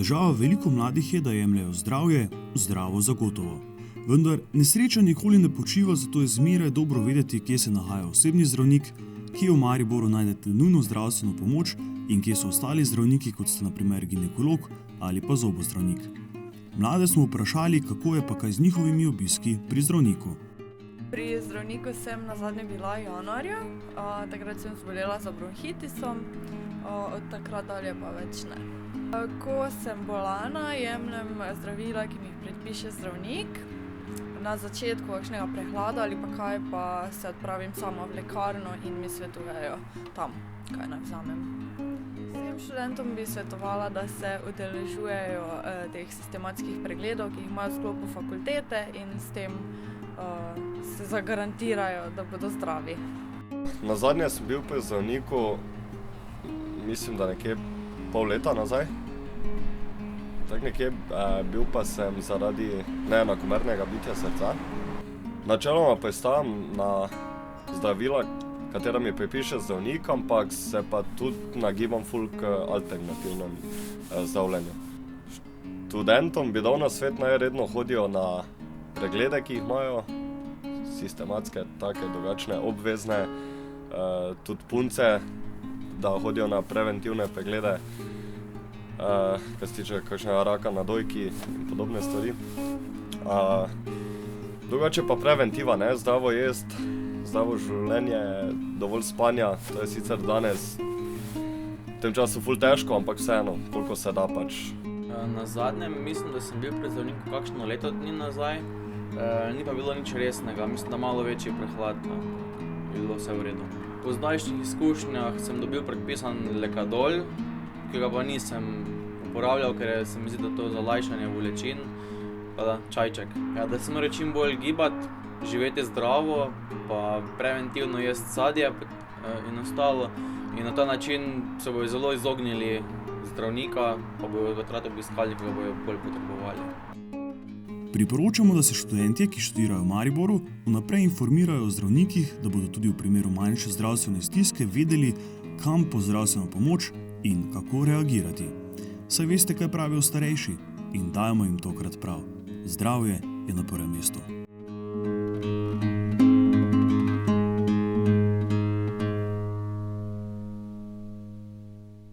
Težava veliko mladih je, da jemljejo zdravje, zdravo zagotovo. Vendar nesreča nikoli ne počiva, zato je zmeraj dobro vedeti, kje se nahaja osebni zdravnik, kje v Mariboru najdete nujno zdravstveno pomoč in kje so ostali zdravniki, kot sta na primer ginekolog ali pa zobozdravnik. Mlade smo vprašali, kako je pa kaj z njihovimi obiski pri zdravniku. Pri zdravniku sem nazadnje bila januarja, takrat sem zbolela za bronhitisom, od takrat dalje pa več ne. Ko sem bolana, jemljem zdravila, ki mi jih predpiše zdravnik. Na začetku kakšnega prehlada ali pa kaj, pa se odpravim sama v lekarno in mi svetujejo tam, kaj naj vzamem. Vsem študentom bi svetovala, da se udeležujejo teh sistematskih pregledov, ki jih imajo v sklopu fakultete in s tem se zagarantirajo, da bodo zdravi. Nazadnje sem bil pri zdravniku, mislim, da nekje pol leta nazaj. Tak nekje bil pa sem zaradi neenakomernega bitja srca. Načeloma pristajam na zdravila, katera mi prepiše zdravnik, ampak se pa tudi nagibam ful k alternativnem zdravljenju. Študentom bi dal nasvet, naj redno hodijo na preglede, ki jih imajo, sistematske, take drugačne, obvezne, tudi punce, da hodijo na preventivne preglede, kar se tiče kakšnega raka na dojki in podobne stvari. Drugače pa preventiva, ne, zdravo jest, zdravo življenje, dovolj spanja, to je sicer danes v tem času ful težko, ampak vseeno, koliko se da pač. Nazadnje mislim, da sem bil pri zdravniku kakšno leto dni nazaj, ni pa bilo nič resnega, mislim, da malo večji prehlad, je bilo vse v redu. Po zdajšnjih izkušnjah sem dobil predpisan Lekadol, ki ga pa nisem uporabljal, ker se mi zdi, da to za lajšanje bolečin, pa da čajček. Ja, da se mora čim bolj gibati, živeti zdravo, pa preventivno jesti sadje in ostalo. In na ta način se bojo zelo izognili zdravnika, pa bojo ga rad obiskali, ki ga bojo bolj potrebovali. Priporočamo, da se študentje, ki študirajo v Mariboru, vnaprej informirajo o zdravnikih, da bodo tudi v primeru manjše zdravstvene stiske vedeli, kam po zdravstveno pomoč in kako reagirati. Saj veste, kaj pravijo starejši, in dajmo jim tokrat prav. Zdravje je na prvem mestu.